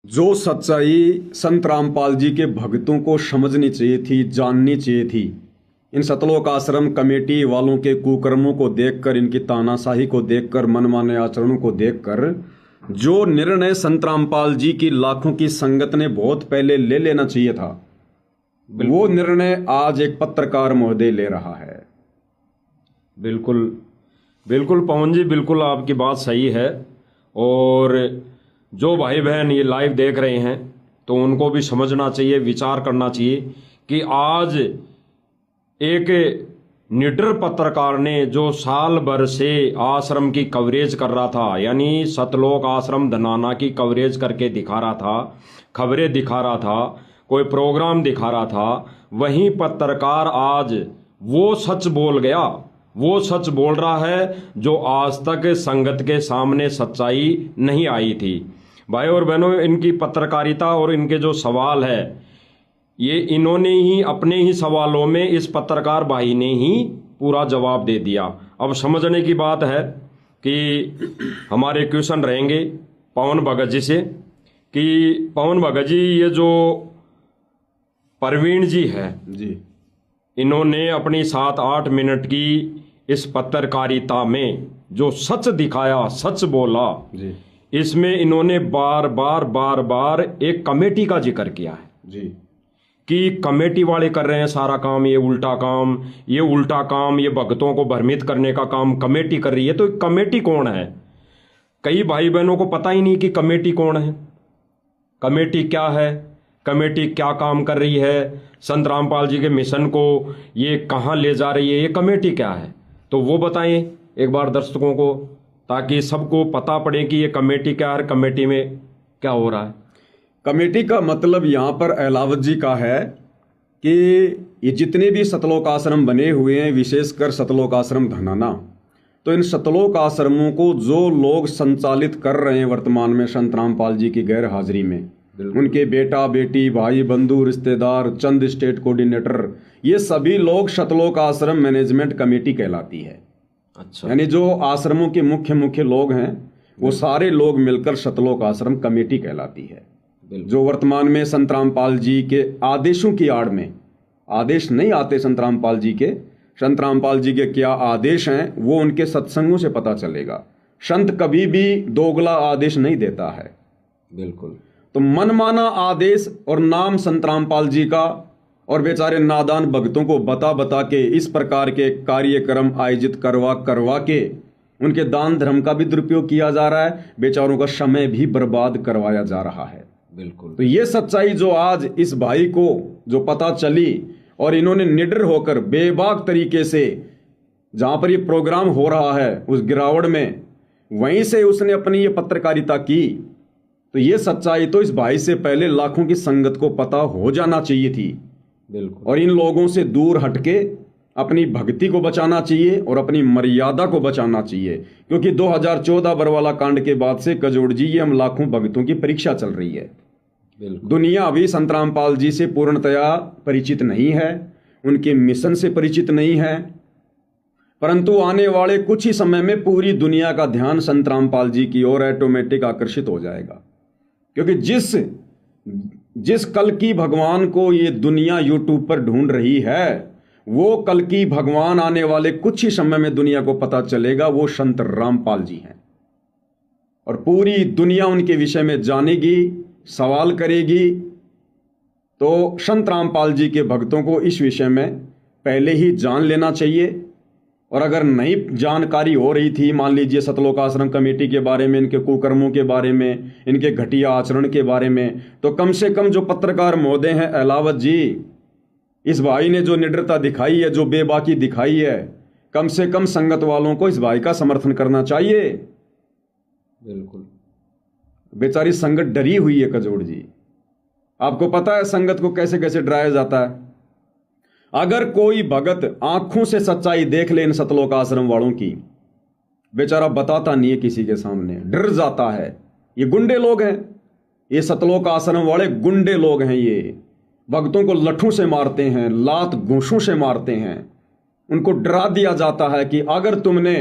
जो सच्चाई संत रामपाल जी के भक्तों को समझनी चाहिए थी, जाननी चाहिए थी, इन सतलोक आश्रम कमेटी वालों के कुकर्मों को देखकर, इनकी तानाशाही को देखकर, मनमाने आचरणों को देखकर जो निर्णय संत रामपाल जी की लाखों की संगत ने बहुत पहले ले लेना चाहिए था, वो निर्णय आज एक पत्रकार महोदय ले रहा है। बिल्कुल बिल्कुल पवन जी, बिल्कुल आपकी बात सही है। और जो भाई बहन ये लाइव देख रहे हैं तो उनको भी समझना चाहिए, विचार करना चाहिए कि आज एक निडर पत्रकार ने जो साल भर से आश्रम की कवरेज कर रहा था, यानी सतलोक आश्रम धनाना की कवरेज करके दिखा रहा था, खबरें दिखा रहा था, कोई प्रोग्राम दिखा रहा था, वहीं पत्रकार आज वो सच बोल गया, वो सच बोल रहा है जो आज तक संगत के सामने सच्चाई नहीं आई थी। भाई और बहनों, इनकी पत्रकारिता और इनके जो सवाल है, ये इन्होंने ही अपने ही सवालों में इस पत्रकार भाई ने ही पूरा जवाब दे दिया। अब समझने की बात है कि हमारे क्वेश्चन रहेंगे पवन भगत जी से कि पवन भगत जी, ये जो प्रवीण जी है जी, इन्होंने अपनी 7-8 मिनट की इस पत्रकारिता में जो सच दिखाया, सच बोला जी, इसमें इन्होंने बार बार एक कमेटी का जिक्र किया है जी, कि कमेटी वाले कर रहे हैं सारा काम, ये उल्टा काम, ये भक्तों को भ्रमित करने का काम कमेटी कर रही है। तो कमेटी कौन है? कई भाई बहनों को पता ही नहीं कि कमेटी कौन है, कमेटी क्या है, कमेटी क्या काम कर रही है, संत रामपाल जी के मिशन को ये कहाँ ले जा रही है, ये कमेटी क्या है। तो वो बताएं एक बार दर्शकों को, ताकि सबको पता पड़े कि ये कमेटी क्या है, कमेटी में क्या हो रहा है। कमेटी का मतलब यहाँ पर अहलावत जी का है कि ये जितने भी सतलोक आश्रम बने हुए हैं, विशेषकर सतलोक आश्रम धनाना, तो इन सतलोक आश्रमों को जो लोग संचालित कर रहे हैं वर्तमान में संत रामपाल जी की गैर हाजिरी में, उनके बेटा बेटी, भाई बंधु, रिश्तेदार, चंद स्टेट कोऑर्डिनेटर, ये सभी लोग सतलोक आश्रम मैनेजमेंट कमेटी कहलाती है। अच्छा, यानी जो आश्रमों के मुख्य लोग हैं वो सारे लोग मिलकर सतलोक आश्रम कमेटी कहलाती है, जो वर्तमान में संत रामपाल जी के आदेशों की आड़ में, आदेश नहीं आते संत रामपाल जी के, संत रामपाल जी के क्या आदेश हैं वो उनके सत्संगों से पता चलेगा। संत कभी भी दोगला आदेश नहीं देता है। बिल्कुल। तो मनमाना आदेश और नाम संत रामपाल जी का, और बेचारे नादान भक्तों को बता के इस प्रकार के कार्यक्रम आयोजित करवा के उनके दान धर्म का भी दुरुपयोग किया जा रहा है, बेचारों का समय भी बर्बाद करवाया जा रहा है। बिल्कुल। तो ये सच्चाई जो आज इस भाई को जो पता चली और इन्होंने निडर होकर बेबाक तरीके से, जहां पर ये प्रोग्राम हो रहा है उस गिरावट में, वहीं से उसने अपनी ये पत्रकारिता की, तो ये सच्चाई तो इस भाई से पहले लाखों की संगत को पता हो जाना चाहिए थी। बिल्कुल। और इन लोगों से दूर हटके अपनी भक्ति को बचाना चाहिए और अपनी मर्यादा को बचाना चाहिए, क्योंकि 2014 बरवाला कांड के बाद से कजोड़ जी, ये हम लाखों भक्तों की परीक्षा चल रही है। दुनिया अभी संत रामपाल जी से पूर्णतया परिचित नहीं है, उनके मिशन से परिचित नहीं है, परंतु आने वाले कुछ ही समय में पूरी दुनिया का ध्यान संत रामपाल जी की ओर ऑटोमेटिक आकर्षित हो जाएगा, क्योंकि जिस कल की भगवान को ये दुनिया यूट्यूब पर ढूंढ रही है, वो कल की भगवान आने वाले कुछ ही समय में दुनिया को पता चलेगा, वो संत रामपाल जी हैं। और पूरी दुनिया उनके विषय में जानेगी, सवाल करेगी। तो संत रामपाल जी के भक्तों को इस विषय में पहले ही जान लेना चाहिए। और अगर नई जानकारी हो रही थी, मान लीजिए सतलोक आश्रम कमेटी के बारे में, इनके कुकर्मों के बारे में, इनके घटिया आचरण के बारे में, तो कम से कम जो पत्रकार महोदय हैं अहलावत जी, इस भाई ने जो निडरता दिखाई है, जो बेबाकी दिखाई है, कम से कम संगत वालों को इस भाई का समर्थन करना चाहिए। बिल्कुल। बेचारी संगत डरी हुई है कजोड़ जी। आपको पता है संगत को कैसे कैसे डराया जाता है। अगर कोई भगत आंखों से सच्चाई देख ले इन सतलोक आश्रम वालों की, बेचारा बताता नहीं है किसी के सामने, डर जाता है। ये गुंडे लोग हैं, ये सतलोक आश्रम वाले गुंडे लोग हैं। ये भक्तों को लठों से मारते हैं, लात घूंसों से मारते हैं। उनको डरा दिया जाता है कि अगर तुमने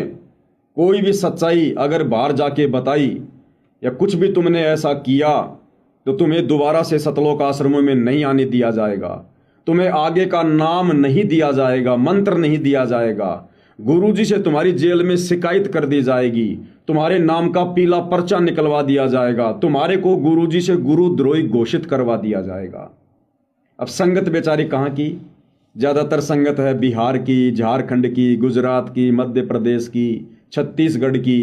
कोई भी सच्चाई अगर बाहर जाके बताई या कुछ भी तुमने ऐसा किया तो तुम्हें दोबारा से सतलोक आश्रमों में नहीं आने दिया जाएगा। तुम्हें आगे का नाम नहीं दिया जाएगा, मंत्र नहीं दिया जाएगा। गुरुजी से तुम्हारी जेल में शिकायत कर दी जाएगी, तुम्हारे नाम का पीला पर्चा निकलवा दिया जाएगा, तुम्हारे को गुरुजी से गुरुद्रोही घोषित करवा दिया जाएगा। अब संगत बेचारी कहाँ की? ज़्यादातर संगत है बिहार की, झारखंड की, गुजरात की, मध्य प्रदेश की, छत्तीसगढ़ की।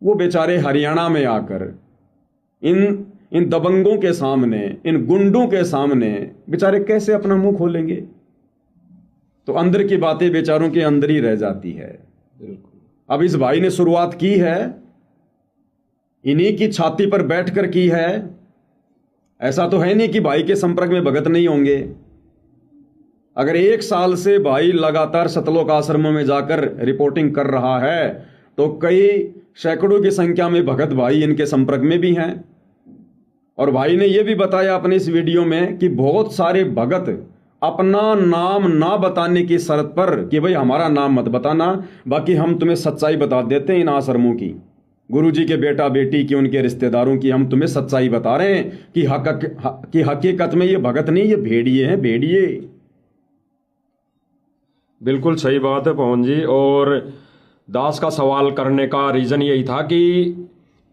वो बेचारे हरियाणा में आकर इन दबंगों के सामने, इन गुंडों के सामने बेचारे कैसे अपना मुंह खोलेंगे? तो अंदर की बातें बेचारों के अंदर ही रह जाती है। अब इस भाई ने शुरुआत की है, इन्हीं की छाती पर बैठकर की है। ऐसा तो है नहीं कि भाई के संपर्क में भगत नहीं होंगे। अगर 1 साल से भाई लगातार सतलोक आश्रमों में जाकर रिपोर्टिंग कर रहा है तो कई सैकड़ों की संख्या में भगत भाई इनके संपर्क में भी हैं। और भाई ने यह भी बताया अपने इस वीडियो में कि बहुत सारे भगत अपना नाम ना बताने की शर्त पर कि भाई हमारा नाम मत बताना, बाकी हम तुम्हें सच्चाई बता देते हैं इन आश्रमों की, गुरुजी के बेटा बेटी की, उनके रिश्तेदारों की हम तुम्हें सच्चाई बता रहे हैं कि हकीकत में ये भगत नहीं, ये भेड़िए हैं, भेड़िए। बिल्कुल सही बात है पवन जी। और दास का सवाल करने का रीज़न यही था कि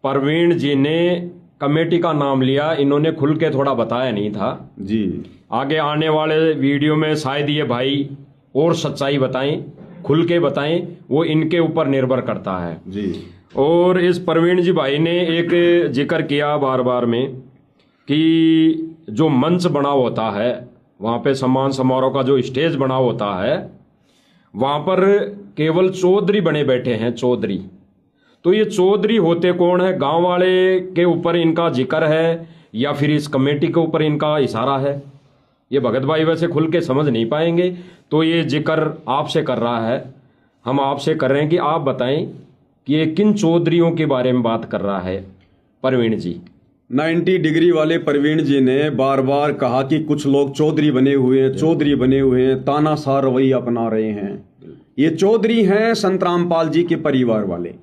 प्रवीण जी ने कमेटी का नाम लिया, इन्होंने खुल के थोड़ा बताया नहीं था जी। आगे आने वाले वीडियो में शायद ये भाई और सच्चाई बताएं, खुल के बताएं, वो इनके ऊपर निर्भर करता है जी। और इस प्रवीण जी भाई ने एक जिक्र किया बार बार में कि जो मंच बना होता है वहाँ पे सम्मान समारोह का जो स्टेज बना होता है वहाँ पर केवल चौधरी बने बैठे हैं, चौधरी। तो ये चौधरी होते कौन है? गांव वाले के ऊपर इनका जिक्र है या फिर इस कमेटी के ऊपर इनका इशारा है? ये भगत भाई वैसे खुल के समझ नहीं पाएंगे, तो ये जिक्र आपसे कर रहा है, हम आपसे कर रहे हैं कि आप बताएं कि ये किन चौधरियों के बारे में बात कर रहा है प्रवीण जी। 90 डिग्री वाले प्रवीण जी ने बार बार कहा कि कुछ लोग चौधरी बने हुए हैं, चौधरी बने हुए हैं, तानाशाह रवैया अपना रहे हैं। ये चौधरी हैं संत रामपाल जी के परिवार वाले,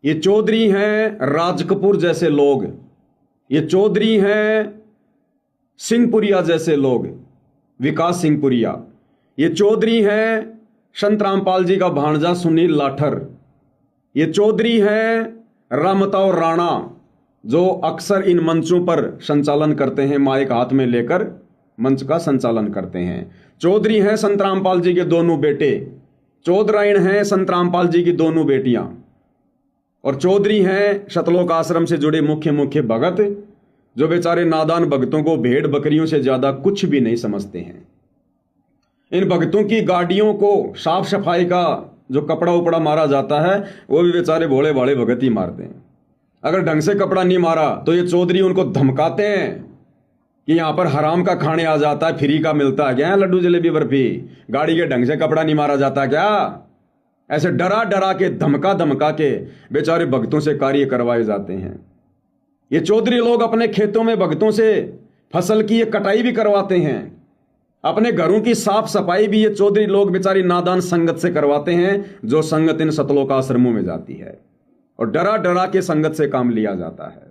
ये चौधरी हैं राज कपूर जैसे लोग, ये चौधरी हैं सिंहपुरिया जैसे लोग, विकास सिंहपुरिया। ये चौधरी हैं संत रामपाल जी का भांजा सुनील लाठर। ये चौधरी हैं रामताव राणा जो अक्सर इन मंचों पर संचालन करते हैं, माइक हाथ में लेकर मंच का संचालन करते हैं। चौधरी हैं संत रामपाल जी के दोनों बेटे, चौधरायण हैं संत रामपाल जी की दोनों बेटियां, और चौधरी हैं सतलोक आश्रम से जुड़े मुख्य मुख्य भगत जो बेचारे नादान भक्तों को भेड़ बकरियों से ज्यादा कुछ भी नहीं समझते हैं। इन भक्तों की गाड़ियों को साफ सफाई का जो कपड़ा उपड़ा मारा जाता है वो भी बेचारे भोले भाले भगत ही मारते हैं। अगर ढंग से कपड़ा नहीं मारा तो ये चौधरी उनको धमकाते हैं कि यहां पर हराम का खाने आ जाता है, फ्री का मिलता है क्या लड्डू जलेबी बर्फी, गाड़ी के ढंग से कपड़ा नहीं मारा जाता क्या? ऐसे डरा डरा के धमका धमका के बेचारे भक्तों से कार्य करवाए जाते हैं। ये चौधरी लोग अपने खेतों में भक्तों से फसल की ये कटाई भी करवाते हैं, अपने घरों की साफ सफाई भी ये चौधरी लोग बेचारी नादान संगत से करवाते हैं जो संगत इन सतलोक आश्रमों में जाती है, और डरा डरा के संगत से काम लिया जाता है।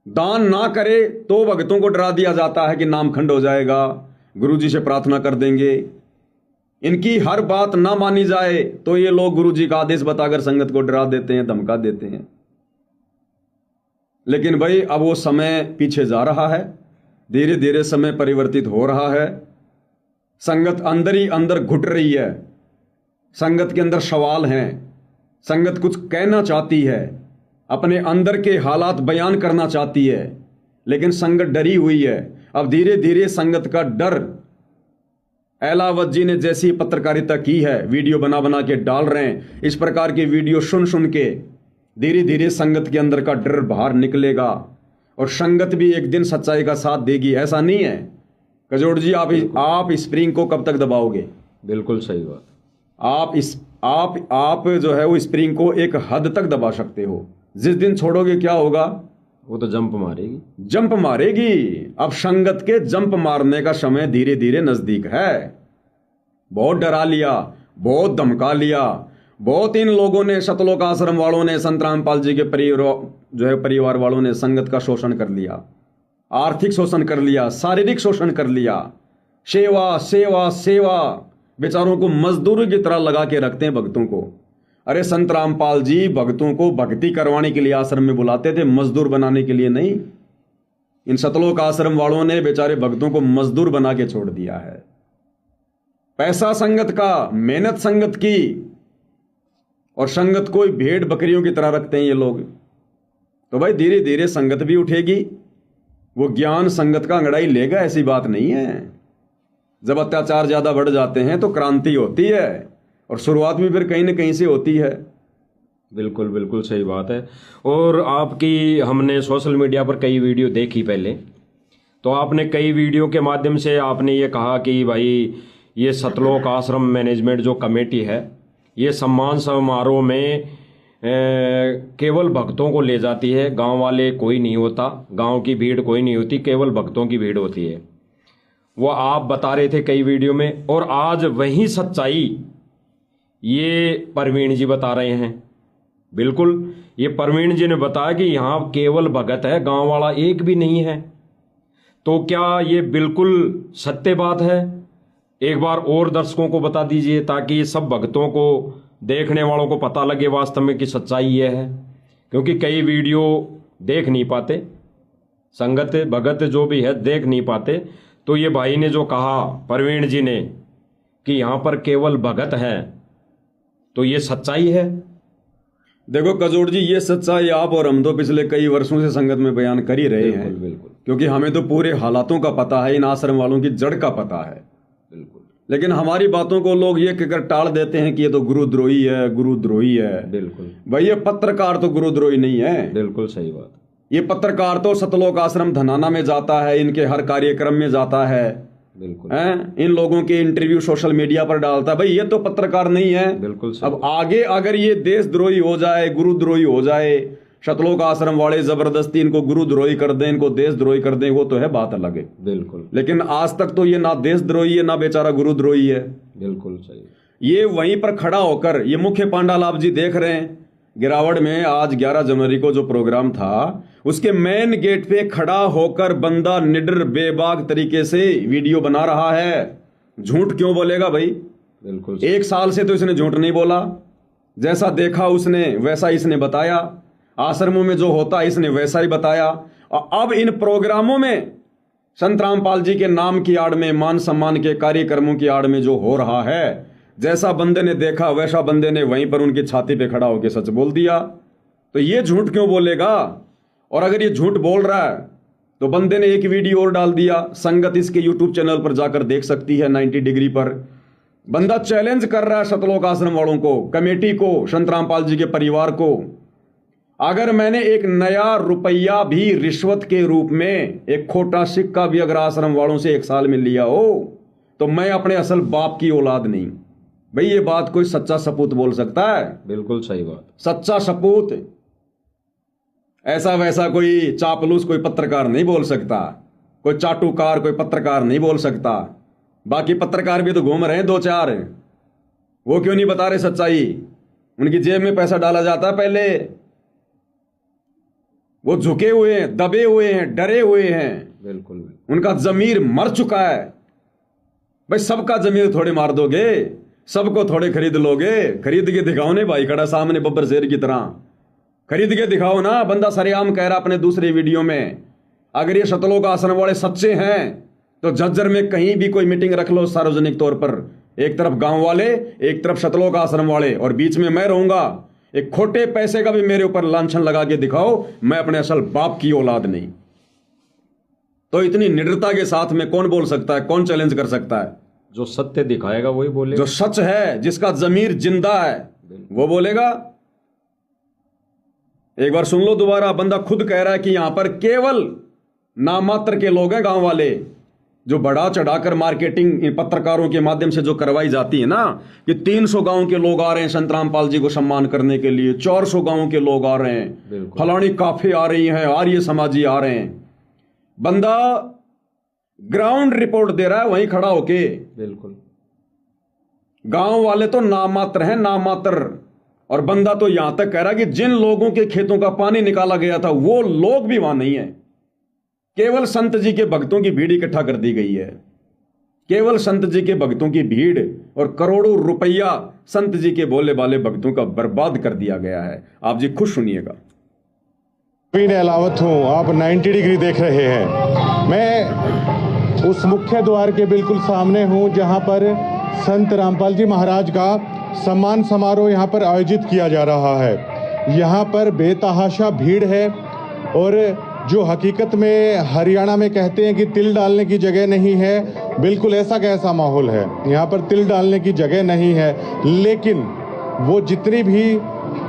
दान ना करे तो भक्तों को डरा दिया जाता है कि नामखंड हो जाएगा, गुरुजी से प्रार्थना कर देंगे। इनकी हर बात ना मानी जाए तो ये लोग गुरुजी का आदेश बताकर संगत को डरा देते हैं, धमका देते हैं। लेकिन भाई अब वो समय पीछे जा रहा है, धीरे धीरे समय परिवर्तित हो रहा है। संगत अंदर ही अंदर घुट रही है, संगत के अंदर सवाल हैं, संगत कुछ कहना चाहती है, अपने अंदर के हालात बयान करना चाहती है, लेकिन संगत डरी हुई है। अब धीरे धीरे संगत का डर, एलावत जी ने जैसी पत्रकारिता की है, वीडियो बना बना के डाल रहे हैं, इस प्रकार के वीडियो सुन सुन के धीरे धीरे संगत के अंदर का डर बाहर निकलेगा और संगत भी एक दिन सच्चाई का साथ देगी। ऐसा नहीं है कजोड़ जी, आप स्प्रिंग को कब तक दबाओगे? बिल्कुल सही बात। आप जो है वो स्प्रिंग को एक हद तक दबा सकते हो, जिस दिन छोड़ोगे क्या होगा? वो तो जंप मारेगी, जंप मारेगी। अब संगत के जंप मारने का समय धीरे धीरे नजदीक है। बहुत डरा लिया, बहुत धमका लिया, बहुत इन लोगों ने, सतलोक आश्रम वालों ने, संत रामपाल जी के परिवार वालों ने संगत का शोषण कर लिया, आर्थिक शोषण कर लिया, शारीरिक शोषण कर लिया। सेवा सेवा सेवा, बेचारों को मजदूरों की तरह लगा के रखते हैं भक्तों को। अरे संत रामपाल जी भक्तों को भक्ति करवाने के लिए आश्रम में बुलाते थे, मजदूर बनाने के लिए नहीं। इन सतलोक आश्रम वालों ने बेचारे भक्तों को मजदूर बना के छोड़ दिया है। पैसा संगत का, मेहनत संगत की, और संगत को भेड़ बकरियों की तरह रखते हैं ये लोग। तो भाई धीरे धीरे संगत भी उठेगी, वो ज्ञान संगत का अंगड़ाई लेगा, ऐसी बात नहीं है। जब अत्याचार ज्यादा बढ़ जाते हैं तो क्रांति होती है, और शुरुआत भी फिर कहीं ना कहीं से होती है। बिल्कुल बिल्कुल सही बात है। और आपकी हमने सोशल मीडिया पर कई वीडियो देखी पहले, तो आपने कई वीडियो के माध्यम से आपने ये कहा कि भाई ये सतलोक आश्रम मैनेजमेंट जो कमेटी है, ये सम्मान समारोह में केवल भक्तों को ले जाती है, गांव वाले कोई नहीं होता, गांव की भीड़ कोई नहीं होती, केवल भक्तों की भीड़ होती है। वो आप बता रहे थे कई वीडियो में, और आज वही सच्चाई ये परवीन जी बता रहे हैं। बिल्कुल, ये परवीन जी ने बताया कि यहाँ केवल भगत है, गांव वाला एक भी नहीं है। तो क्या ये बिल्कुल सत्य बात है? एक बार और दर्शकों को बता दीजिए, ताकि सब भक्तों को, देखने वालों को पता लगे वास्तव में कि सच्चाई ये है। क्योंकि कई वीडियो देख नहीं पाते, संगत भगत जो भी है देख नहीं पाते। तो ये भाई ने जो कहा, परवीन जी ने, कि यहाँ पर केवल भगत है, तो ये सच्चाई है। देखो कजोड़ जी, ये सच्चाई आप और हम तो पिछले कई वर्षों से संगत में बयान कर ही रहे हैं। बिल्कुल, क्योंकि हमें तो पूरे हालातों का पता है, इन आश्रम वालों की जड़ का पता है। बिल्कुल। लेकिन हमारी बातों को लोग ये कहकर टाल देते हैं कि ये तो गुरुद्रोही है, गुरुद्रोही है। बिल्कुल भाई ये पत्रकार तो गुरुद्रोही नहीं है। बिल्कुल सही बात। ये पत्रकार तो सतलोक आश्रम धनाना में जाता है, इनके हर कार्यक्रम में जाता है, बिल्कुल इन लोगों के इंटरव्यू सोशल मीडिया पर डालता है। भाई ये तो पत्रकार नहीं है। बिल्कुल सही। अब आगे अगर ये देशद्रोही हो जाए, गुरुद्रोही हो जाए, सतलोक आश्रम वाले जबरदस्ती इनको गुरुद्रोही कर दें, इनको देशद्रोही कर दें, वो तो है बात अलग है। बिल्कुल। लेकिन आज तक तो ये ना देशद्रोही है, ना बेचारा गुरुद्रोही है। बिल्कुल सही। ये वहीं पर खड़ा होकर, ये मुख्य पांडाल आप जी देख रहे हैं गिरावड़ में, आज 11 जनवरी को जो प्रोग्राम था, उसके मेन गेट पे खड़ा होकर बंदा निडर बेबाक तरीके से वीडियो बना रहा है। झूठ क्यों बोलेगा भाई? बिल्कुल। 1 साल से तो इसने झूठ नहीं बोला। जैसा देखा उसने वैसा इसने बताया, आश्रमों में जो होता इसने वैसा ही बताया। और अब इन प्रोग्रामों में संत रामपाल जी के नाम की आड़ में, मान सम्मान के कार्यक्रमों की आड़ में जो हो रहा है, जैसा बंदे ने देखा वैसा बंदे ने वहीं पर उनकी छाती पे खड़ा होकर सच बोल दिया। तो ये झूठ क्यों बोलेगा? और अगर ये झूठ बोल रहा है तो बंदे ने एक वीडियो और डाल दिया, संगत इसके यूट्यूब चैनल पर जाकर देख सकती है 90 डिग्री पर। बंदा चैलेंज कर रहा है सतलोक आश्रम वालों को, कमेटी को, संत रामपाल जी के परिवार को, अगर मैंने एक नया रुपया भी रिश्वत के रूप में, एक खोटा सिक्का भी अगर आश्रम वालों से 1 साल में लिया हो, तो मैं अपने असल बाप की औलाद नहीं। भाई ये बात कोई सच्चा सपूत बोल सकता है? बिल्कुल सही बात। सच्चा सपूत, ऐसा वैसा कोई चापलूस कोई पत्रकार नहीं बोल सकता, कोई चाटुकार कोई पत्रकार नहीं बोल सकता। बाकी पत्रकार भी तो घूम रहे हैं 2-4, वो क्यों नहीं बता रहे सच्चाई? उनकी जेब में पैसा डाला जाता है पहले, वो झुके हुए हैं, दबे हुए हैं, डरे हुए हैं। बिल्कुल। उनका जमीर मर चुका है। भाई सबका जमीर थोड़े मार दोगे, सबको थोड़े खरीद लोगे? खरीद के दिखाओ ने भाई, खड़ा सामने बब्बर शेर की तरह खरीद के दिखाओ ना। बंदा सरेआम कह रहा अपने दूसरे वीडियो में, अगर ये सतलोक आश्रम वाले सच्चे हैं तो झज्जर में कहीं भी कोई मीटिंग रख लो सार्वजनिक तौर पर, एक तरफ गांव वाले, एक तरफ सतलोक आश्रम वाले, और बीच में मैं रहूंगा। एक खोटे पैसे का भी मेरे ऊपर लांछन लगा के दिखाओ, मैं अपने असल बाप की औलाद नहीं। तो इतनी निडरता के साथ में कौन बोल सकता है, कौन चैलेंज कर सकता है? जो सत्य दिखाएगा वही बोलेगा। जो सच है, जिसका जमीर जिंदा है, वो बोलेगा। एक बार सुन लो दोबारा, बंदा खुद कह रहा है कि यहां पर केवल नामात्र के लोग हैं, गांव वाले। जो बढ़ा चढ़ाकर मार्केटिंग इन पत्रकारों के माध्यम से जो करवाई जाती है ना, कि 300 गांव के लोग आ रहे हैं संत रामपाल जी को सम्मान करने के लिए, 400 गांव के लोग आ रहे हैं, फलानी काफे आ रही हैं, आर्य समाजी आ रहे हैं। बंदा ग्राउंड रिपोर्ट दे रहा है वहीं खड़ा होके। बिल्कुल। गांव वाले तो नामात्र हैं, नामात्र। और बंदा तो यहां तक कह रहा है कि जिन लोगों के खेतों का पानी निकाला गया था वो लोग भी वहां नहीं है। केवल संत जी के भक्तों की भीड़ इकट्ठा कर दी गई है, केवल संत जी के भक्तों की भीड़, और करोड़ों रुपया संत जी के बोले वाले भक्तों का बर्बाद कर दिया गया है। आप जी खुद सुनिएगा। परवीन अहलावत हूँ, आप 90 डिग्री देख रहे हैं। मैं उस मुख्य द्वार के बिल्कुल सामने हूँ जहाँ पर संत रामपाल जी महाराज का सम्मान समारोह यहाँ पर आयोजित किया जा रहा है। यहाँ पर बेतहाशा भीड़ है और जो हकीकत में हरियाणा में कहते हैं कि तिल डालने की जगह नहीं है, बिल्कुल ऐसा कैसा माहौल है। यहाँ पर तिल डालने की जगह नहीं है, लेकिन वो जितनी भी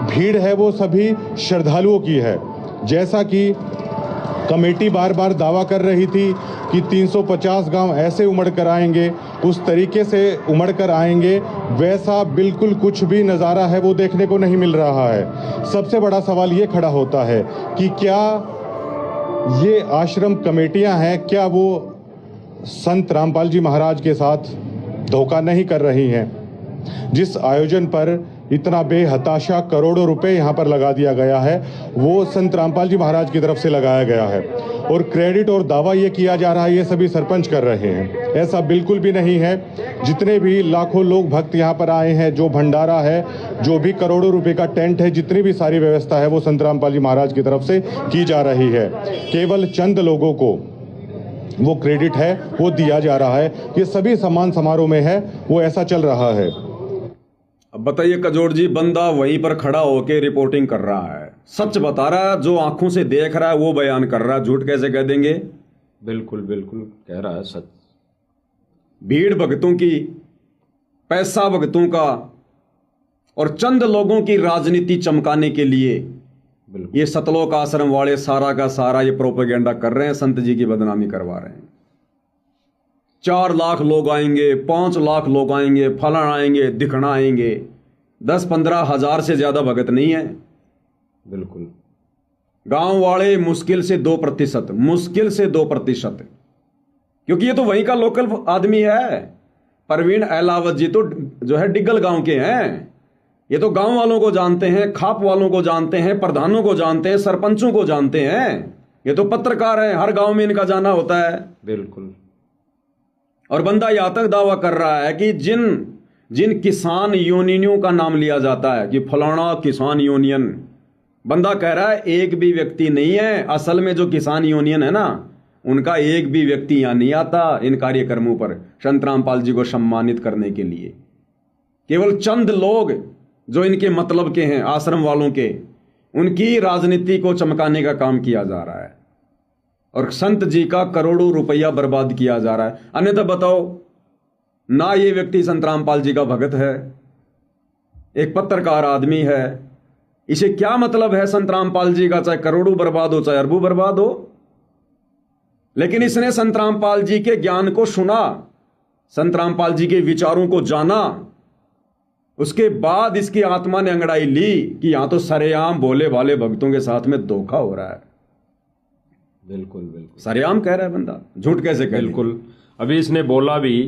भीड़ है वो सभी श्रद्धालुओं की है। जैसा कि कमेटी बार बार दावा कर रही थी कि 350 गांव ऐसे उमड़ कर आएंगे, उस तरीके से उमड़ कर आएंगे, वैसा बिल्कुल कुछ भी नज़ारा है वो देखने को नहीं मिल रहा है। सबसे बड़ा सवाल ये खड़ा होता है कि क्या ये आश्रम कमेटियां हैं, क्या वो संत रामपाल जी महाराज के साथ धोखा नहीं कर रही हैं? जिस आयोजन पर इतना बेहताशा करोड़ों रुपए यहाँ पर लगा दिया गया है वो संत रामपाल जी महाराज की तरफ से लगाया गया है, और क्रेडिट और दावा ये किया जा रहा है ये सभी सरपंच कर रहे हैं। ऐसा बिल्कुल भी नहीं है। जितने भी लाखों लोग भक्त यहाँ पर आए हैं, जो भंडारा है, जो भी करोड़ों रुपए का टेंट है, जितनी भी सारी व्यवस्था है वो संत रामपाल जी महाराज की तरफ से की जा रही है। केवल चंद लोगों को वो क्रेडिट है वो दिया जा रहा है। ये सभी सम्मान समारोह में है वो ऐसा चल रहा है। अब बताइए कजोड़ जी, बंदा वहीं पर खड़ा होकर रिपोर्टिंग कर रहा है, सच बता रहा है, जो आंखों से देख रहा है वो बयान कर रहा है, झूठ कैसे कह देंगे? बिल्कुल बिल्कुल कह रहा है सच। भीड़ भक्तों की, पैसा भक्तों का, और चंद लोगों की राजनीति चमकाने के लिए बिल्कुल ये सतलोक आश्रम वाले सारा का सारा ये प्रोपेगेंडा कर रहे हैं, संत जी की बदनामी करवा रहे हैं। 4 लाख लोग आएंगे, 5 लाख लोग आएंगे, फलन आएंगे, दिखना आएंगे, 10-15 हजार से ज्यादा भगत नहीं है। बिल्कुल गांव वाले मुश्किल से 2%, मुश्किल से 2%, क्योंकि ये तो वहीं का लोकल आदमी है। परवीन अहलावत जी तो जो है डिग्गल गांव के हैं, ये तो गांव वालों को जानते हैं, खाप वालों को जानते हैं, प्रधानों को जानते हैं, सरपंचों को जानते हैं। ये तो पत्रकार हैं, हर गांव में इनका जाना होता है। बिल्कुल। और बंदा यहां तक दावा कर रहा है कि जिन किसान यूनियनों का नाम लिया जाता है कि फलाना किसान यूनियन, बंदा कह रहा है एक भी व्यक्ति नहीं है। असल में जो किसान यूनियन है ना, उनका एक भी व्यक्ति यहां नहीं आता इन कार्यक्रमों पर संत रामपाल जी को सम्मानित करने के लिए। केवल चंद लोग जो इनके मतलब के हैं, आश्रम वालों के, उनकी राजनीति को चमकाने का काम किया जा रहा है, और संत जी का करोड़ों रुपया बर्बाद किया जा रहा है। अन्यथा बताओ ना, ये व्यक्ति संत रामपाल जी का भगत है, एक पत्रकार आदमी है, इसे क्या मतलब है संत रामपाल जी का, चाहे करोड़ों बर्बाद हो चाहे अरबों बर्बाद हो। लेकिन इसने संत रामपाल जी के ज्ञान को सुना, संत रामपाल जी के विचारों को जाना, उसके बाद इसकी आत्मा ने अंगड़ाई ली कि यहां तो सरेआम भोले भाले भक्तों के साथ में धोखा हो रहा है। बिल्कुल बिल्कुल सरेआम कह रहा है बंदा, झूठ कैसे कह? बिल्कुल। अभी इसने बोला भी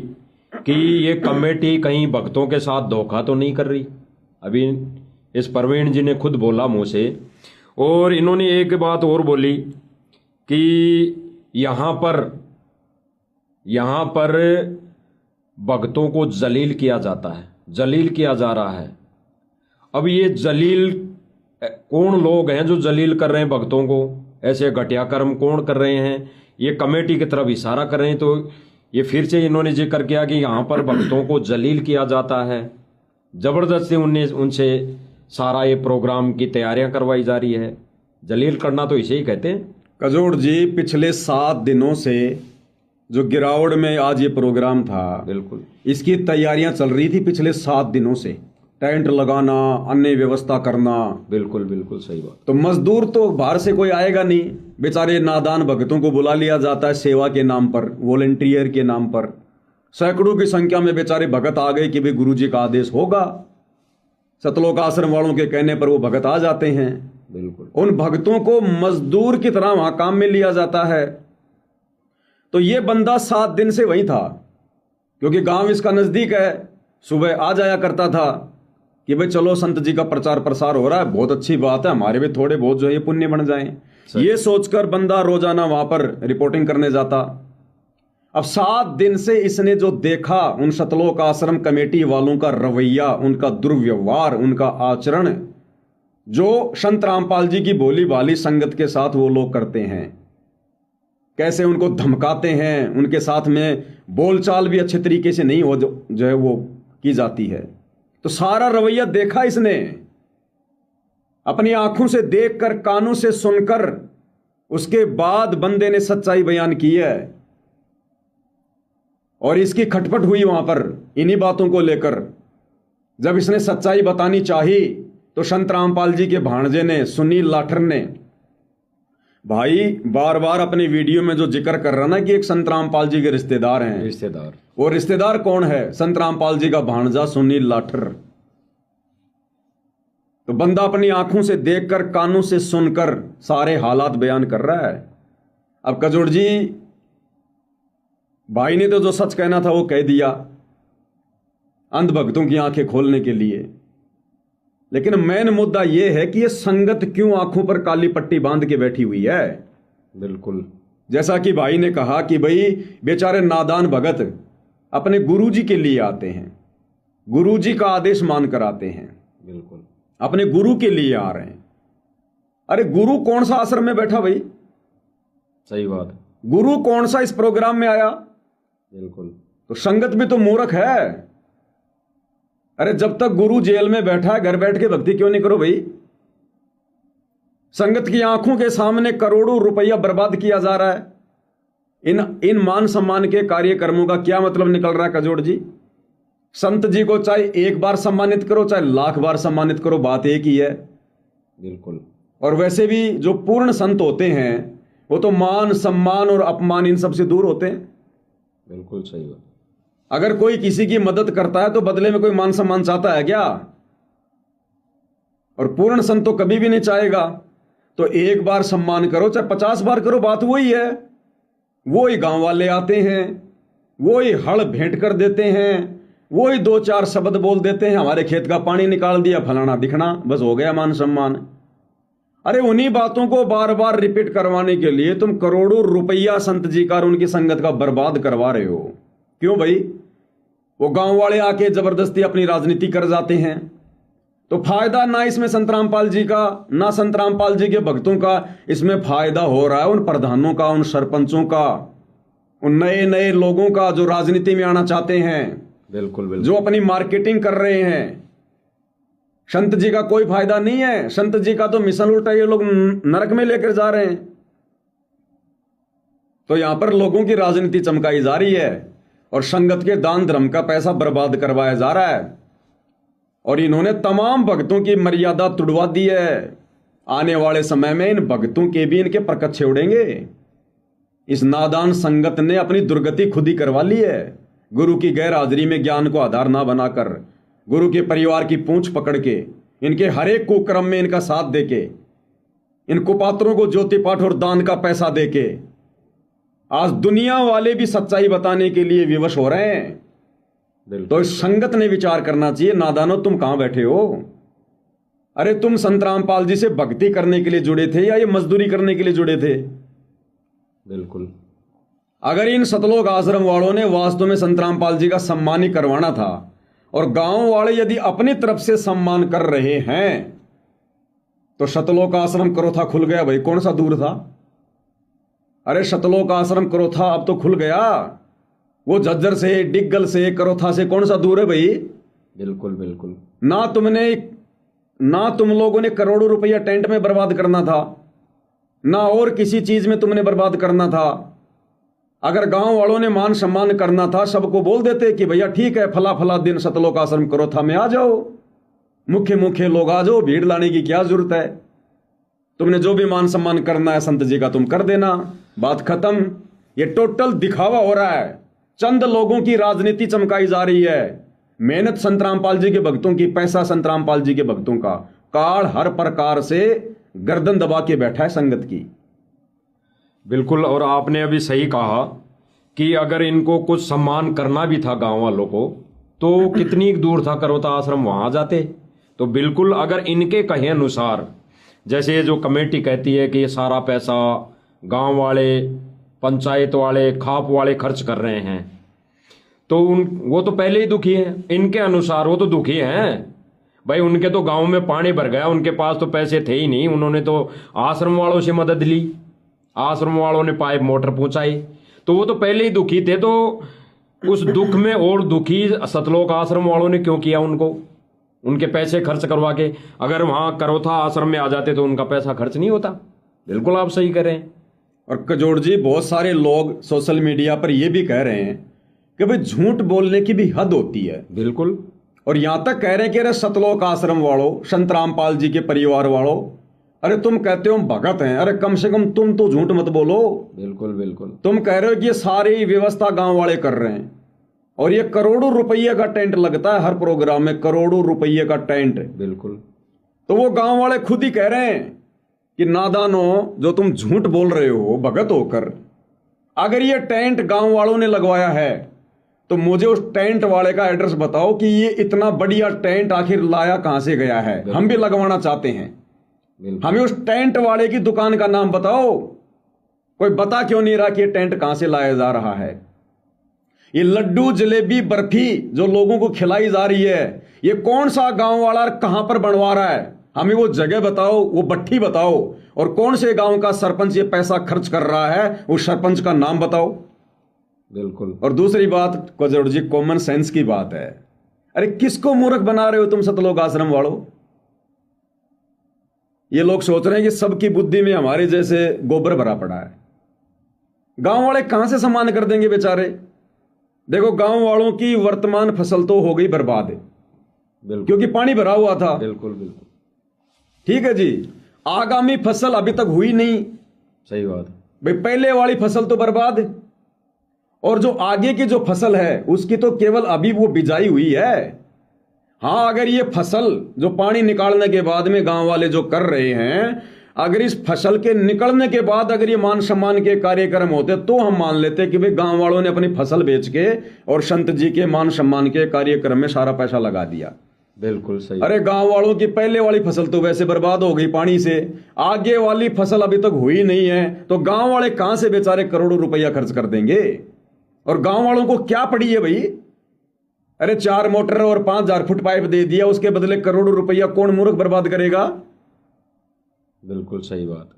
कि ये कमेटी कहीं भक्तों के साथ धोखा तो नहीं कर रही। अभी इस परवीन जी ने खुद बोला मुंह से। और इन्होंने एक बात और बोली कि यहाँ पर भक्तों को जलील किया जाता है, जलील किया जा रहा है। अब ये जलील कौन लोग हैं जो जलील कर रहे हैं भक्तों को? ऐसे घटिया कर्म कौन कर रहे हैं? ये कमेटी की तरफ इशारा कर रहे हैं। तो ये फिर से इन्होंने जिक्र किया कि यहाँ पर भक्तों को जलील किया जाता है, जबरदस्ती उनसे सारा ये प्रोग्राम की तैयारियां करवाई जा रही है। जलील करना तो इसे ही कहते हैं। कजोड़ जी, पिछले 7 दिनों से जो गिरावड़ में आज ये प्रोग्राम था, बिल्कुल इसकी तैयारियां चल रही थी पिछले 7 दिनों से। टेंट लगाना, अन्य व्यवस्था करना। बिल्कुल बिल्कुल सही बात। तो मजदूर तो बाहर से कोई आएगा नहीं, बेचारे नादान भक्तों को बुला लिया जाता है सेवा के नाम पर, वॉलंटियर के नाम पर। सैकड़ों की संख्या में बेचारे भगत आ गए कि भाई गुरुजी का आदेश होगा। सतलोक आश्रम वालों के कहने पर वो भगत आ जाते हैं। बिल्कुल। उन भक्तों को मजदूर की तरह वहां काम में लिया जाता है। तो ये बंदा 7 दिन से वहीं था, क्योंकि गांव इसका नजदीक है, सुबह आ जाया करता था कि भाई चलो संत जी का प्रचार प्रसार हो रहा है, बहुत अच्छी बात है, हमारे भी थोड़े बहुत जो है पुण्य बन जाएं, ये सोचकर बंदा रोजाना वहां पर रिपोर्टिंग करने जाता। अब 7 दिन से इसने जो देखा उन सतलोक आश्रम कमेटी वालों का रवैया, उनका दुर्व्यवहार, उनका आचरण, जो संत रामपाल जी की भोली भाली संगत के साथ वो लोग करते हैं, कैसे उनको धमकाते हैं, उनके साथ में बोलचाल भी अच्छे तरीके से नहीं हो जो है वो की जाती है। तो सारा रवैया देखा इसने, अपनी आंखों से देखकर, कानों से सुनकर, उसके बाद बंदे ने सच्चाई बयान की है और इसकी खटपट हुई वहां पर इन्हीं बातों को लेकर। जब इसने सच्चाई बतानी चाही तो संत रामपाल जी के भाणजे ने, सुनील लाठर ने, भाई बार बार अपने वीडियो में जो जिक्र कर रहा ना कि एक संत रामपाल जी के रिश्तेदार हैं, रिश्तेदार, वो रिश्तेदार कौन है? संत रामपाल जी का भाणजा सुनील लाठर। तो बंदा अपनी आंखों से देखकर, कानों से सुनकर सारे हालात बयान कर रहा है। अब कजोड़ जी भाई ने तो जो सच कहना था वो कह दिया, अंधभक्तों की आंखें खोलने के लिए। लेकिन मेन मुद्दा यह है कि ये संगत क्यों आंखों पर काली पट्टी बांध के बैठी हुई है। बिल्कुल, जैसा कि भाई ने कहा कि भाई बेचारे नादान भगत अपने गुरुजी के लिए आते हैं, गुरुजी का आदेश मानकर आते हैं, बिल्कुल अपने गुरु के लिए आ रहे हैं। अरे गुरु कौन सा आश्रम में बैठा भाई? सही बात, गुरु कौन सा इस प्रोग्राम में आया? बिल्कुल। तो संगत भी तो मूर्ख है। अरे जब तक गुरु जेल में बैठा है, घर बैठ के भक्ति क्यों नहीं करो भाई? संगत की आंखों के सामने करोड़ों रुपया बर्बाद किया जा रहा है। इन मान सम्मान के कार्यक्रमों का क्या मतलब निकल रहा है कजोड़ जी? संत जी को चाहे एक बार सम्मानित करो, चाहे लाख बार सम्मानित करो, बात एक ही है। बिल्कुल। और वैसे भी जो पूर्ण संत होते हैं वो तो मान सम्मान और अपमान इन सब से दूर होते हैं। बिल्कुल सही बात। अगर कोई किसी की मदद करता है तो बदले में कोई मान सम्मान चाहता है क्या? और पूर्ण संत तो कभी भी नहीं चाहेगा। तो एक बार सम्मान करो, चाहे 50 बार करो, बात वही है। वो ही गांव वाले आते हैं, वो ही हड़ भेंट कर देते हैं, वो ही 2-4 शब्द बोल देते हैं, हमारे खेत का पानी निकाल दिया, फलाना दिखना, बस हो गया मान सम्मान। अरे उन्हीं बातों को बार बार रिपीट करवाने के लिए तुम करोड़ों रुपया संत जी का और उनकी संगत का बर्बाद करवा रहे हो। क्यों भाई? वो गांव वाले आके जबरदस्ती अपनी राजनीति कर जाते हैं, तो फायदा ना इसमें संत रामपाल जी का, ना संत रामपाल जी के भक्तों का। इसमें फायदा हो रहा है उन प्रधानों का, उन सरपंचों का, उन नए नए लोगों का जो राजनीति में आना चाहते हैं। बिल्कुल बिल्कुल। जो अपनी मार्केटिंग कर रहे हैं। संत जी का कोई फायदा नहीं है। संत जी का तो मिशन उल्टा ये लोग नरक में लेकर जा रहे हैं। तो यहां पर लोगों की राजनीति चमकाई जा रही है और संगत के दान धर्म का पैसा बर्बाद करवाया जा रहा है। और इन्होंने तमाम भक्तों की मर्यादा तुड़वा दी है। आने वाले समय में इन भक्तों के भी इनके परकच्छे उड़ेंगे। इस नादान संगत ने अपनी दुर्गति खुद ही करवा ली है। गुरु की गैर हाजिरी में ज्ञान को आधार ना बनाकर, गुरु के परिवार की पूंछ पकड़ के, इनके हर एक कुक्रम में इनका साथ देके, इन कुपात्रों को ज्योति पाठ और दान का पैसा देके आज दुनिया वाले भी सच्चाई बताने के लिए विवश हो रहे हैं। तो इस संगत ने विचार करना चाहिए। नादानो, तुम कहां बैठे हो? अरे तुम संत रामपाल जी से भक्ति करने के लिए जुड़े थे या ये मजदूरी करने के लिए जुड़े थे? बिल्कुल। अगर इन सतलोक आश्रम वालों ने वास्तव में संत रामपाल जी का सम्मान ही करवाना था और गांव वाले यदि अपनी तरफ से सम्मान कर रहे हैं तो सतलोक आश्रम करोथा खुल गया भाई, कौन सा दूर था? अरे सतलोक आश्रम करोथा अब तो खुल गया। वो झज्जर से, डिग्गल से, करोथा से कौन सा दूर है भाई? बिल्कुल बिल्कुल। ना तुम लोगों ने करोड़ों रुपया टेंट में बर्बाद करना था, ना और किसी चीज में तुमने बर्बाद करना था। अगर गांव वालों ने मान सम्मान करना था, सबको बोल देते कि भैया ठीक है, फला फला दिन सतलोक आश्रम करोथा में आ जाओ, मुख्य लोग आ जाओ, भीड़ लाने की क्या जरूरत है? तुमने जो भी मान सम्मान करना है संत जी का तुम कर देना, बात खत्म। ये टोटल दिखावा हो रहा है। चंद लोगों की राजनीति चमकाई जा रही है। मेहनत संत रामपाल जी के भक्तों की, पैसा संत रामपाल जी के भक्तों का। काल हर प्रकार से गर्दन दबा के बैठा है संगत की। बिल्कुल। और आपने अभी सही कहा कि अगर इनको कुछ सम्मान करना भी था गांव वालों को, तो कितनी दूर था करोता आश्रम, वहां जाते। तो बिल्कुल अगर इनके कहे अनुसार, जैसे ये जो कमेटी कहती है कि ये सारा पैसा गांव वाले, पंचायत वाले, खाप वाले खर्च कर रहे हैं, तो वो तो पहले ही दुखी हैं। इनके अनुसार वो तो दुखी हैं भाई, उनके तो गांव में पानी भर गया, उनके पास तो पैसे थे ही नहीं, उन्होंने तो आश्रम वालों से मदद ली, आश्रम वालों ने पाइप मोटर पहुंचाई, तो वो तो पहले ही दुखी थे। तो उस दुख में और दुखी सतलोक आश्रम वालों ने क्यों किया उनको, उनके पैसे खर्च करवा के? अगर वहां करोथा आश्रम में आ जाते तो उनका पैसा खर्च नहीं होता। बिल्कुल आप सही कह रहे हैं। और कजोड़ जी, बहुत सारे लोग सोशल मीडिया पर यह भी कह रहे हैं कि भाई झूठ बोलने की भी हद होती है। बिल्कुल। और यहां तक कह रहे हैं कि अरे सतलोक आश्रम वालों, संत रामपाल जी के परिवार वालों, अरे तुम कहते हो हम भगत हैं, अरे कम से कम तुम तो झूठ मत बोलो। बिल्कुल बिल्कुल। तुम कह रहे हो कि ये सारी व्यवस्था गांव वाले कर रहे हैं, और ये करोड़ों रुपये का टेंट लगता है हर प्रोग्राम में, करोड़ों रुपये का टेंट। बिल्कुल। तो वो गांव वाले खुद ही कह रहे हैं कि नादानो, जो तुम झूठ बोल रहे हो भगत होकर, अगर ये टेंट गांव वालों ने लगवाया है तो मुझे उस टेंट वाले का एड्रेस बताओ कि ये इतना बढ़िया टेंट आखिर लाया कहां से गया है, हम भी लगवाना चाहते हैं। हमें उस टेंट वाले की दुकान का नाम बताओ। कोई बता क्यों नहीं रहा कि ये टेंट कहां से लाया जा रहा है? ये लड्डू, जलेबी, बर्फी जो लोगों को खिलाई जा रही है, ये कौन सा गांव वाला कहां पर बनवा रहा है? हमें वो जगह बताओ, वो भट्ठी बताओ, और कौन से गांव का सरपंच ये पैसा खर्च कर रहा है, उस सरपंच का नाम बताओ। बिल्कुल। और दूसरी बात कजोड़ जी, कॉमन सेंस की बात है। अरे किसको मूर्ख बना रहे हो तुम सतलोक आश्रम वालों? ये लोग सोच रहे हैं कि सबकी बुद्धि में हमारे जैसे गोबर भरा पड़ा है। गांव वाले कहां से सम्मान कर देंगे बेचारे? देखो, गांव वालों की वर्तमान फसल तो हो गई बर्बाद, क्योंकि पानी भरा हुआ था। बिल्कुल बिल्कुल। ठीक है जी, आगामी फसल अभी तक हुई नहीं। सही बात है भाई, पहले वाली फसल तो बर्बाद, और जो आगे की जो फसल है उसकी तो केवल अभी वो बिजाई हुई है। हाँ, अगर ये फसल जो पानी निकालने के बाद में गांव वाले जो कर रहे हैं, अगर इस फसल के निकलने के बाद अगर ये मान सम्मान के कार्यक्रम होते तो हम मान लेते कि भाई गांव वालों ने अपनी फसल बेच के और संत जी के मान सम्मान के कार्यक्रम में सारा पैसा लगा दिया। बिल्कुल सही। अरे गांव वालों की पहले वाली फसल तो वैसे बर्बाद हो गई पानी से, आगे वाली फसल अभी तक हुई नहीं है, तो गांव वाले कहां से बेचारे करोड़ों रुपया खर्च कर देंगे? और गांव वालों को क्या पड़ी है भाई? अरे 4 मोटर और 5000 फुट पाइप दे दिया, उसके बदले करोड़ों रुपया कौन मूर्ख बर्बाद करेगा? बिल्कुल सही बात।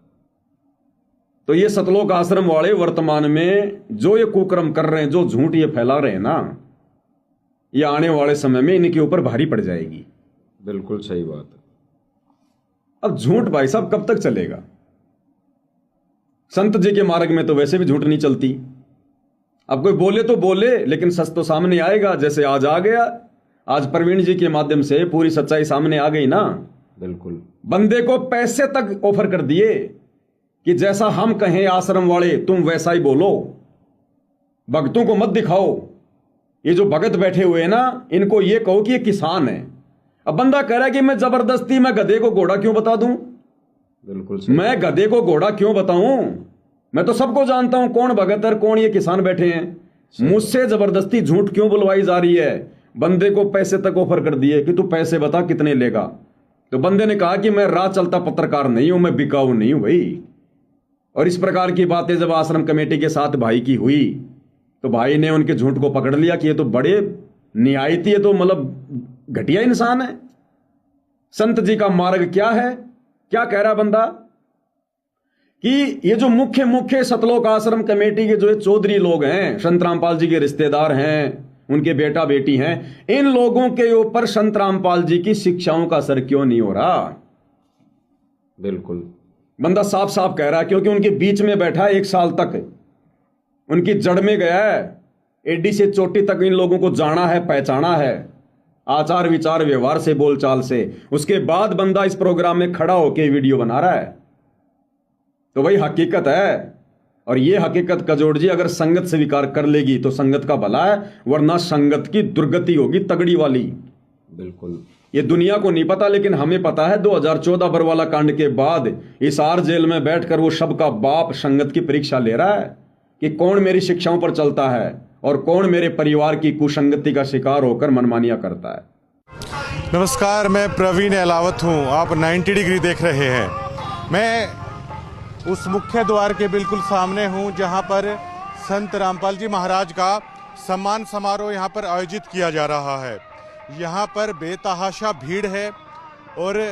तो ये सतलोक आश्रम वाले वर्तमान में जो ये कुकर्म कर रहे हैं, जो झूठ ये फैला रहे हैं ना, ये आने वाले समय में इनके ऊपर भारी पड़ जाएगी। बिल्कुल सही बात। अब झूठ भाई साहब कब तक चलेगा? संत जी के मार्ग में तो वैसे भी झूठ नहीं चलती। अब कोई बोले तो बोले, लेकिन सच तो सामने आएगा। जैसे आज आ गया, आज प्रवीण जी के माध्यम से पूरी सच्चाई सामने आ गई ना। बिल्कुल। बंदे को पैसे तक ऑफर कर दिए कि जैसा हम कहें आश्रम वाले तुम वैसा ही बोलो, भक्तों को मत दिखाओ। ये जो भगत बैठे हुए हैं ना, इनको ये कहो कि ये किसान है। अब बंदा कह रहा है कि मैं जबरदस्ती मैं गधे को घोड़ा क्यों बता दूं? बिल्कुल। मैं गधे को घोड़ा क्यों बताऊं? मैं तो सबको जानता हूं कौन भगत है, कौन ये किसान बैठे हैं। मुझसे जबरदस्ती झूठ क्यों बुलवाई जा रही है? बंदे को पैसे तक ऑफर कर दिए कि तू पैसे बता कितने लेगा। तो बंदे ने कहा कि मैं राह चलता पत्रकार नहीं हूं, मैं बिकाऊ नहीं हूं भाई। और इस प्रकार की बातें जब आश्रम कमेटी के साथ भाई की हुई, तो भाई ने उनके झूठ को पकड़ लिया कि ये तो बड़े नियायती, ये तो मतलब घटिया इंसान है। संत जी का मार्ग क्या है? क्या कह रहा बंदा कि ये जो मुख्य सतलोक आश्रम कमेटी के जो ये चौधरी लोग हैं, संत रामपाल जी के रिश्तेदार हैं, उनके बेटा बेटी हैं, इन लोगों के ऊपर संत रामपाल जी की शिक्षाओं का असर क्यों नहीं हो रहा? बिल्कुल। बंदा साफ साफ कह रहा है, क्योंकि उनके बीच में बैठा है 1 साल तक, उनकी जड़ में गया है, एडी से चोटी तक इन लोगों को जाना है, पहचाना है, आचार विचार व्यवहार से, बोलचाल से। उसके बाद बंदा इस प्रोग्राम में खड़ा होकर वीडियो बना रहा है। तो वही हकीकत है। और ये हकीकत कजोड़ जी अगर संगत स्वीकार कर लेगी तो संगत का भला है, वरना संगत की दुर्गति होगी तगड़ी वाली। बिल्कुल। ये दुनिया को नहीं पता, लेकिन हमें पता है 2014 बरवाला कांड के बाद हिसार जेल में बैठकर वो सबका बाप संगत की परीक्षा ले रहा है कि कौन मेरी शिक्षाओं पर चलता है और कौन मेरे परिवार की कुसंगति का शिकार होकर मनमानियां करता है। नमस्कार, मैं प्रवीण अहलावत हूँ। आप 90 डिग्री देख रहे हैं। मैं उस मुख्य द्वार के बिल्कुल सामने हूँ जहाँ पर संत रामपाल जी महाराज का सम्मान समारोह यहाँ पर आयोजित किया जा रहा है। यहाँ पर बेतहाशा भीड़ है और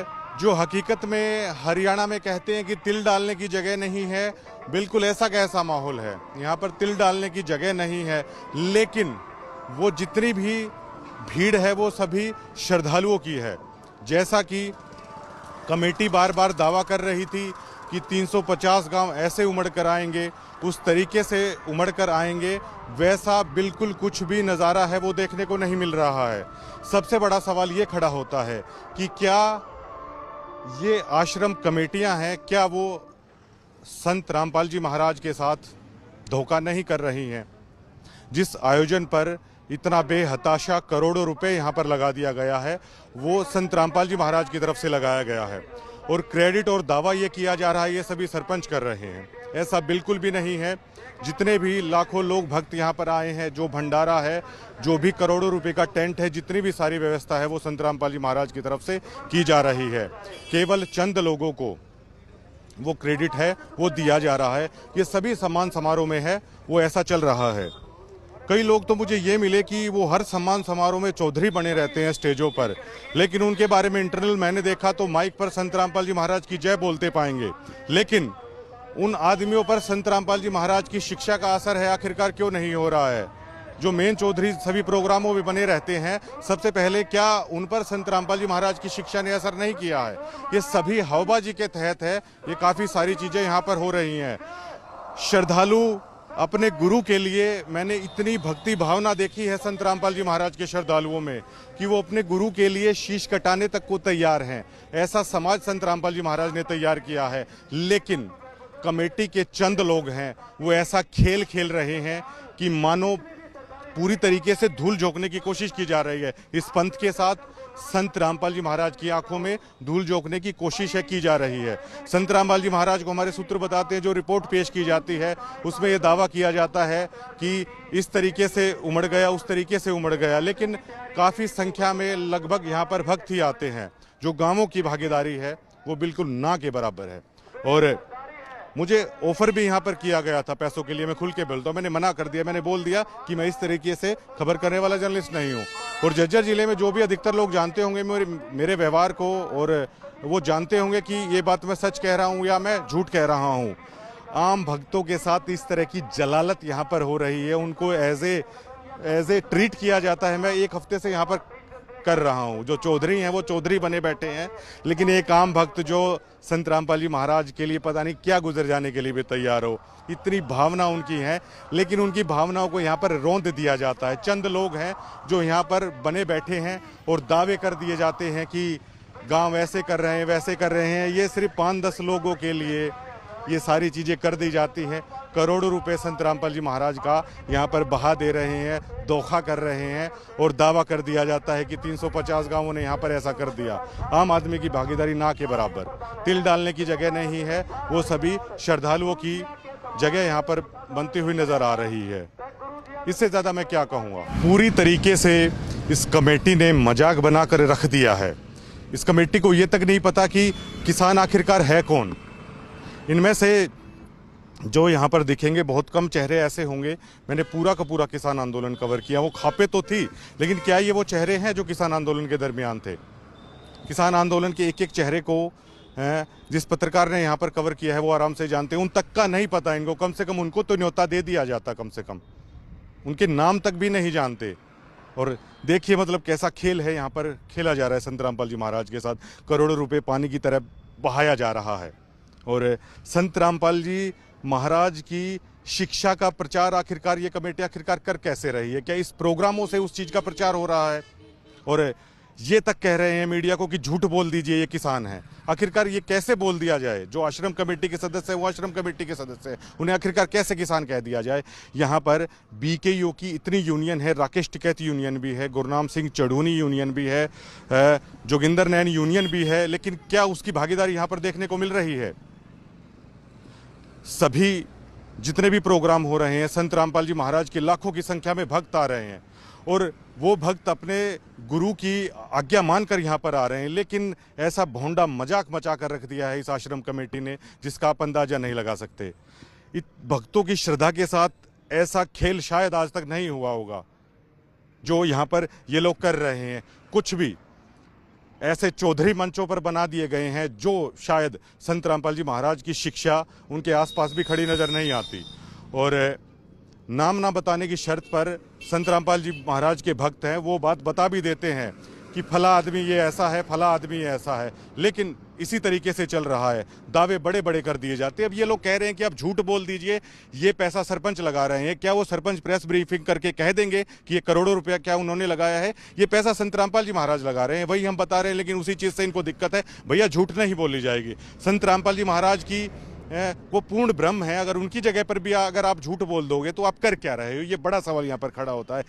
जो हकीकत में हरियाणा में कहते हैं कि तिल डालने की जगह नहीं है, बिल्कुल ऐसा कैसा माहौल है। यहाँ पर तिल डालने की जगह नहीं है, लेकिन वो जितनी भी भीड़ है वो सभी श्रद्धालुओं की है। जैसा कि कमेटी बार बार दावा कर रही थी कि 350 गांव ऐसे उमड़ कर आएंगे, उस तरीके से उमड़ कर आएंगे, वैसा बिल्कुल कुछ भी नज़ारा है वो देखने को नहीं मिल रहा है। सबसे बड़ा सवाल ये खड़ा होता है कि क्या ये आश्रम कमेटियां हैं, क्या वो संत रामपाल जी महाराज के साथ धोखा नहीं कर रही हैं? जिस आयोजन पर इतना बेहताशा करोड़ों रुपए यहाँ पर लगा दिया गया है, वो संत रामपाल जी महाराज की तरफ से लगाया गया है और क्रेडिट और दावा ये किया जा रहा है ये सभी सरपंच कर रहे हैं। ऐसा बिल्कुल भी नहीं है। जितने भी लाखों लोग भक्त यहाँ पर आए हैं, जो भंडारा है, जो भी करोड़ों रुपए का टेंट है, जितनी भी सारी व्यवस्था है वो संत रामपाल जी महाराज की तरफ से की जा रही है। केवल चंद लोगों को वो क्रेडिट है वो दिया जा रहा है। ये सभी सम्मान समारोह में है वो ऐसा चल रहा है। कई लोग तो मुझे ये मिले कि वो हर सम्मान समारोह में चौधरी बने रहते हैं स्टेजों पर, लेकिन उनके बारे में इंटरनल मैंने देखा तो माइक पर संत रामपाल जी महाराज की जय बोलते पाएंगे, लेकिन उन आदमियों पर संत रामपाल जी महाराज की शिक्षा का असर है आखिरकार क्यों नहीं हो रहा है? जो मेन चौधरी सभी प्रोग्रामों में बने रहते हैं, सबसे पहले क्या उन पर संत रामपाल जी महाराज की शिक्षा ने असर नहीं किया है? ये सभी हवाबाजी के तहत है। ये काफ़ी सारी चीज़ें यहाँ पर हो रही हैं। श्रद्धालु अपने गुरु के लिए, मैंने इतनी भक्ति भावना देखी है संत रामपाल जी महाराज के श्रद्धालुओं में कि वो अपने गुरु के लिए शीश कटाने तक को तैयार हैं। ऐसा समाज संत रामपाल जी महाराज ने तैयार किया है, लेकिन कमेटी के चंद लोग हैं वो ऐसा खेल खेल रहे हैं कि मानो पूरी तरीके से धूल झोंकने की कोशिश की जा रही है। इस पंथ के साथ संत रामपाल जी महाराज की आंखों में धूल झोंकने की कोशिश है की जा रही है। संत रामपाल जी महाराज को हमारे सूत्र बताते हैं, जो रिपोर्ट पेश की जाती है उसमें यह दावा किया जाता है कि इस तरीके से उमड़ गया, उस तरीके से उमड़ गया, लेकिन काफ़ी संख्या में लगभग यहाँ पर भक्त ही आते हैं। जो गांवों की भागीदारी है वो बिल्कुल ना के बराबर है। और मुझे ऑफर भी यहाँ पर किया गया था पैसों के लिए, मैं खुल के बोलता हूँ, मैंने मना कर दिया। मैंने बोल दिया कि मैं इस तरीके से खबर करने वाला जर्नलिस्ट नहीं हूँ। और झज्जर जिले में जो भी अधिकतर लोग जानते होंगे मेरे व्यवहार को, और वो जानते होंगे कि ये बात मैं सच कह रहा हूँ या मैं झूठ कह रहा हूँ। आम भक्तों के साथ इस तरह की जलालत यहाँ पर हो रही है, उनको एज ए ट्रीट किया जाता है। मैं एक हफ्ते से यहाँ पर कर रहा हूँ। जो चौधरी हैं वो चौधरी बने बैठे हैं, लेकिन एक आम भक्त जो संत रामपाल जी महाराज के लिए पता नहीं क्या गुजर जाने के लिए भी तैयार हो, इतनी भावना उनकी है, लेकिन उनकी भावनाओं को यहाँ पर रौंद दिया जाता है। चंद लोग हैं जो यहाँ पर बने बैठे हैं और दावे कर दिए जाते हैं कि गांव ऐसे कर रहे हैं, वैसे कर रहे हैं। ये सिर्फ 5-10 लोगों के लिए ये सारी चीज़ें कर दी जाती हैं। करोड़ों रुपए संत रामपाल जी महाराज का यहाँ पर बहा दे रहे हैं, धोखा कर रहे हैं और दावा कर दिया जाता है कि 350 गांवों ने यहाँ पर ऐसा कर दिया। आम आदमी की भागीदारी ना के बराबर। तिल डालने की जगह नहीं है, वो सभी श्रद्धालुओं की जगह यहाँ पर बनती हुई नजर आ रही है। इससे ज़्यादा मैं क्या कहूँगा। पूरी तरीके से इस कमेटी ने मजाक बनाकर रख दिया है। इस कमेटी को ये तक नहीं पता कि किसान आखिरकार है कौन। इनमें से जो यहाँ पर दिखेंगे बहुत कम चेहरे ऐसे होंगे। मैंने पूरा का पूरा किसान आंदोलन कवर किया। वो खापे तो थी, लेकिन क्या ये वो चेहरे हैं जो किसान आंदोलन के दरमियान थे? किसान आंदोलन के एक एक चेहरे को जिस पत्रकार ने यहाँ पर कवर किया है वो आराम से जानते हैं। उन तक का नहीं पता इनको। कम से कम उनको तो न्योता दे दिया जाता, कम से कम उनके नाम तक भी नहीं जानते। और देखिए मतलब कैसा खेल है यहाँ पर खेला जा रहा है संत रामपाल जी महाराज के साथ। करोड़ों रुपये पानी की तरह बहाया जा रहा है। और संत रामपाल जी महाराज की शिक्षा का प्रचार आखिरकार ये कमेटी आखिरकार कर कैसे रही है? क्या इस प्रोग्रामों से उस चीज़ का प्रचार हो रहा है? और ये तक कह रहे हैं मीडिया को कि झूठ बोल दीजिए, ये किसान है। आखिरकार ये कैसे बोल दिया जाए? जो आश्रम कमेटी के सदस्य हैं वो आश्रम कमेटी के सदस्य हैं, उन्हें आखिरकार कैसे किसान कह दिया जाए? यहाँ पर बीकेयू की इतनी यूनियन है, राकेश टिकैत यूनियन भी है, गुरनाम सिंह चढ़ूनी यूनियन भी है, जोगिंदर नैन यूनियन भी है, लेकिन क्या उसकी भागीदारी यहाँ पर देखने को मिल रही है? सभी जितने भी प्रोग्राम हो रहे हैं, संत रामपाल जी महाराज के लाखों की संख्या में भक्त आ रहे हैं और वो भक्त अपने गुरु की आज्ञा मानकर यहाँ पर आ रहे हैं, लेकिन ऐसा भोंडा मजाक मचा कर रख दिया है इस आश्रम कमेटी ने जिसका आप अंदाजा नहीं लगा सकते। भक्तों की श्रद्धा के साथ ऐसा खेल शायद आज तक नहीं हुआ होगा जो यहाँ पर ये लोग कर रहे हैं। कुछ भी ऐसे चौधरी मंचों पर बना दिए गए हैं जो शायद संत रामपाल जी महाराज की शिक्षा उनके आसपास भी खड़ी नजर नहीं आती। और नाम ना बताने की शर्त पर संत रामपाल जी महाराज के भक्त हैं, वो बात बता भी देते हैं कि फला आदमी ये ऐसा है, फला आदमी ये ऐसा है, लेकिन इसी तरीके से चल रहा है। दावे बड़े बड़े कर दिए जाते हैं। अब ये लोग कह रहे हैं कि आप झूठ बोल दीजिए, ये पैसा सरपंच लगा रहे हैं। क्या वो सरपंच प्रेस ब्रीफिंग करके कह देंगे कि ये करोड़ों रुपया क्या उन्होंने लगाया है? ये पैसा संत रामपाल जी महाराज लगा रहे हैं, वही हम बता रहे हैं, लेकिन उसी चीज़ से इनको दिक्कत है। भैया झूठ नहीं बोली जाएगी। संत रामपाल जी महाराज की वो पूर्ण ब्रह्म है। अगर उनकी जगह पर भी अगर आप झूठ बोल दोगे तो आप कर क्या रहे हो? ये बड़ा सवाल यहाँ पर खड़ा होता है।